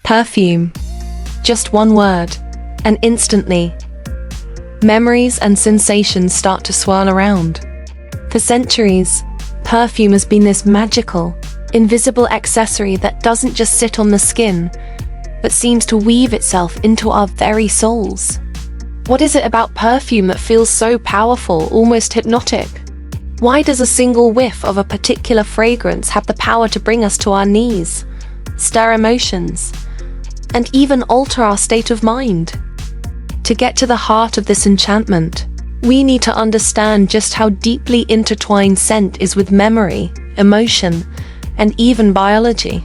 Perfume. Just one word, and instantly, memories and sensations start to swirl around. For centuries, perfume has been this magical, invisible accessory that doesn't just sit on the skin, but seems to weave itself into our very souls. What is it about perfume that feels so powerful, almost hypnotic? Why does a single whiff of a particular fragrance have the power to bring us to our knees, stir emotions, and even alter our state of mind? To get to the heart of this enchantment, we need to understand just how deeply intertwined scent is with memory, emotion, and even biology.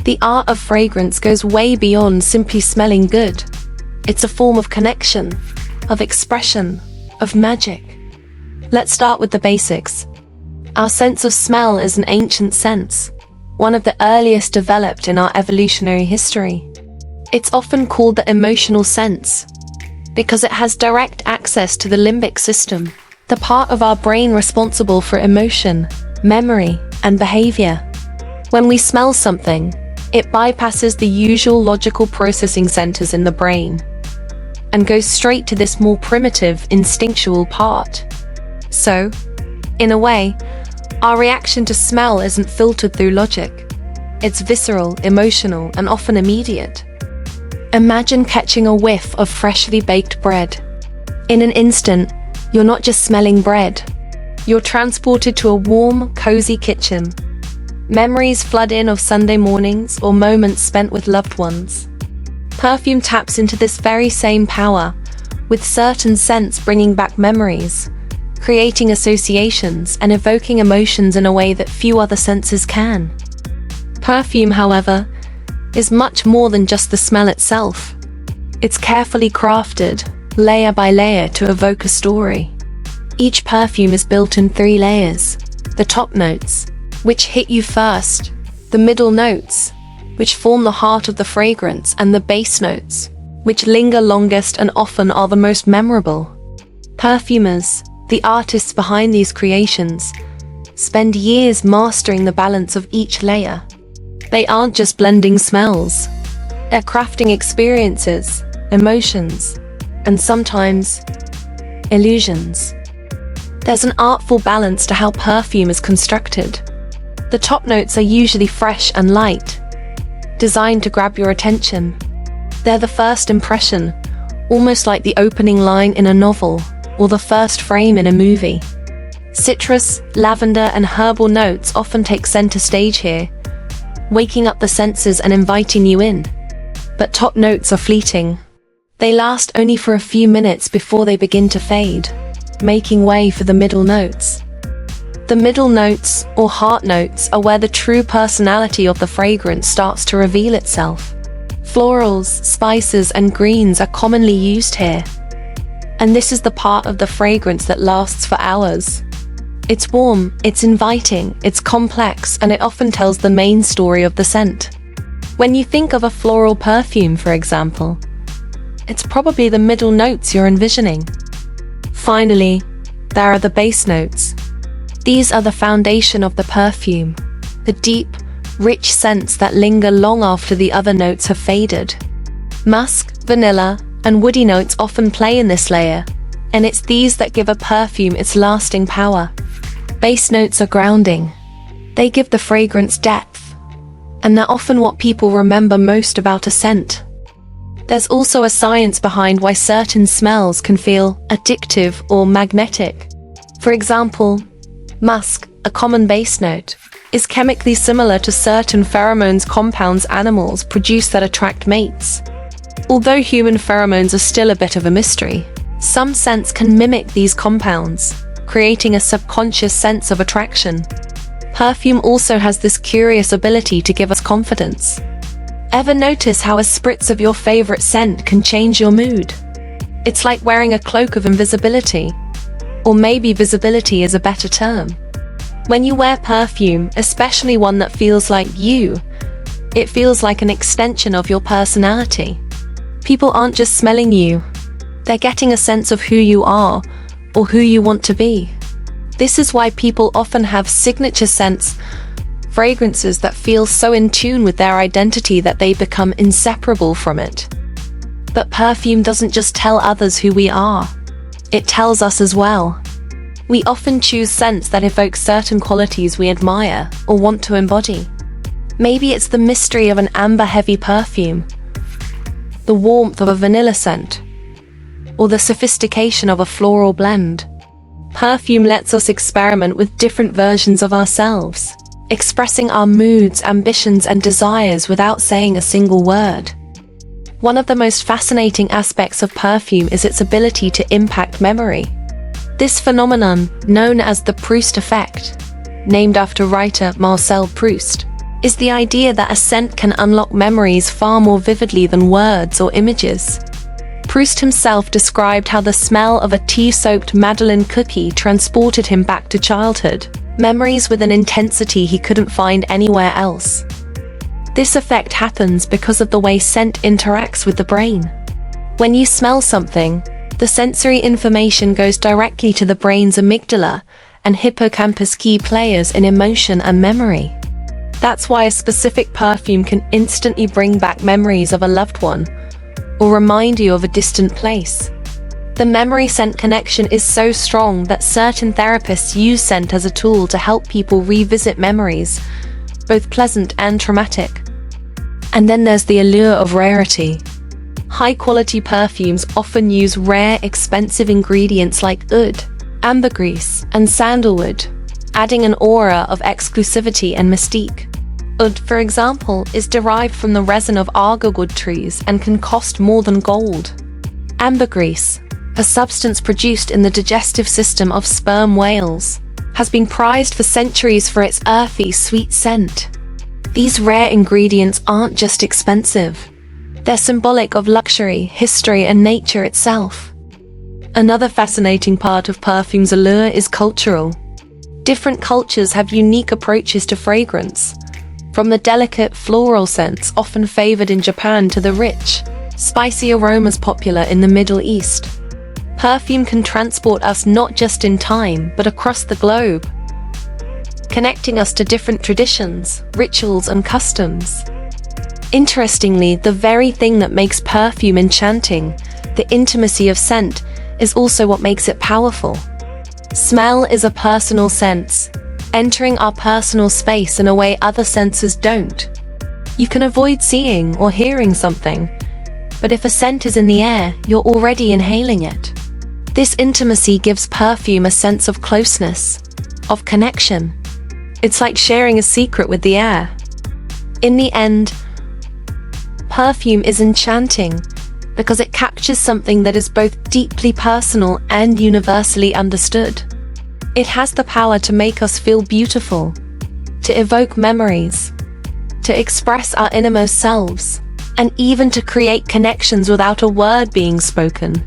The art of fragrance goes way beyond simply smelling good. It's a form of connection, of expression, of magic. Let's start with the basics. Our sense of smell is an ancient sense, one of the earliest developed in our evolutionary history. It's often called the emotional sense, because it has direct access to the limbic system, the part of our brain responsible for emotion, memory, and behavior. When we smell something, it bypasses the usual logical processing centers in the brain and goes straight to this more primitive, instinctual part. So, in a way, our reaction to smell isn't filtered through logic. It's visceral, emotional, and often immediate. Imagine catching a whiff of freshly baked bread. In an instant, you're not just smelling bread. You're transported to a warm, cozy kitchen. Memories flood in of Sunday mornings or moments spent with loved ones. Perfume taps into this very same power, with certain scents bringing back memories, creating associations and evoking emotions in a way that few other senses can. Perfume, however, is much more than just the smell itself. It's carefully crafted, layer by layer, to evoke a story. Each perfume is built in 3 layers: the top notes, which hit you first, the middle notes, which form the heart of the fragrance, and the base notes, which linger longest and often are the most memorable. Perfumers, the artists behind these creations, spend years mastering the balance of each layer. They aren't just blending smells. They're crafting experiences, emotions, and sometimes illusions. There's an artful balance to how perfume is constructed. The top notes are usually fresh and light, designed to grab your attention. They're the first impression, almost like the opening line in a novel or the first frame in a movie. Citrus, lavender, and herbal notes often take center stage here, waking up the senses and inviting you in. But top notes are fleeting. They last only for a few minutes before they begin to fade, making way for the middle notes. The middle notes, or heart notes, are where the true personality of the fragrance starts to reveal itself. Florals, spices, and greens are commonly used here. And this is the part of the fragrance that lasts for hours. It's warm, it's inviting, it's complex, and it often tells the main story of the scent. When you think of a floral perfume, for example, it's probably the middle notes you're envisioning. Finally, there are the base notes. These are the foundation of the perfume, the deep, rich scents that linger long after the other notes have faded. Musk, vanilla, and woody notes often play in this layer, and it's these that give a perfume its lasting power. Base notes are grounding. They give the fragrance depth, and they're often what people remember most about a scent. There's also a science behind why certain smells can feel addictive or magnetic. For example, musk, a common base note, is chemically similar to certain pheromones compounds animals produce that attract mates. Although human pheromones are still a bit of a mystery, some scents can mimic these compounds, creating a subconscious sense of attraction. Perfume also has this curious ability to give us confidence. Ever notice how a spritz of your favorite scent can change your mood? It's like wearing a cloak of invisibility. Or maybe visibility is a better term. When you wear perfume, especially one that feels like you, it feels like an extension of your personality. People aren't just smelling you, they're getting a sense of who you are or who you want to be. This is why people often have signature scents fragrances that feel so in tune with their identity that they become inseparable from it. But perfume doesn't just tell others who we are. It tells us as well. We often choose scents that evoke certain qualities we admire or want to embody. Maybe it's the mystery of an amber-heavy perfume, the warmth of a vanilla scent, or the sophistication of a floral blend. Perfume lets us experiment with different versions of ourselves, expressing our moods, ambitions, and desires without saying a single word. One of the most fascinating aspects of perfume is its ability to impact memory. This phenomenon, known as the Proust effect, named after writer Marcel Proust, is the idea that a scent can unlock memories far more vividly than words or images. Proust himself described how the smell of a tea-soaked Madeleine cookie transported him back to childhood, memories with an intensity he couldn't find anywhere else. This effect happens because of the way scent interacts with the brain. When you smell something, the sensory information goes directly to the brain's amygdala and hippocampus, key players in emotion and memory. That's why a specific perfume can instantly bring back memories of a loved one or remind you of a distant place. The memory-scent connection is so strong that certain therapists use scent as a tool to help people revisit memories, both pleasant and traumatic. And then there's the allure of rarity. High-quality perfumes often use rare, expensive ingredients like oud, ambergris, and sandalwood, adding an aura of exclusivity and mystique. Oud, for example, is derived from the resin of argawwood trees and can cost more than gold. Ambergris, a substance produced in the digestive system of sperm whales, has been prized for centuries for its earthy, sweet scent. These rare ingredients aren't just expensive. They're symbolic of luxury, history, and nature itself. Another fascinating part of perfume's allure is cultural. Different cultures have unique approaches to fragrance, from the delicate floral scents often favored in Japan to the rich, spicy aromas popular in the Middle East. Perfume can transport us not just in time, but across the globe, connecting us to different traditions, rituals, and customs. Interestingly, the very thing that makes perfume enchanting, the intimacy of scent, is also what makes it powerful. Smell is a personal sense, entering our personal space in a way other senses don't. You can avoid seeing or hearing something, but if a scent is in the air, you're already inhaling it. This intimacy gives perfume a sense of closeness, of connection. It's like sharing a secret with the air. In the end, perfume is enchanting because it captures something that is both deeply personal and universally understood. It has the power to make us feel beautiful, to evoke memories, to express our innermost selves, and even to create connections without a word being spoken.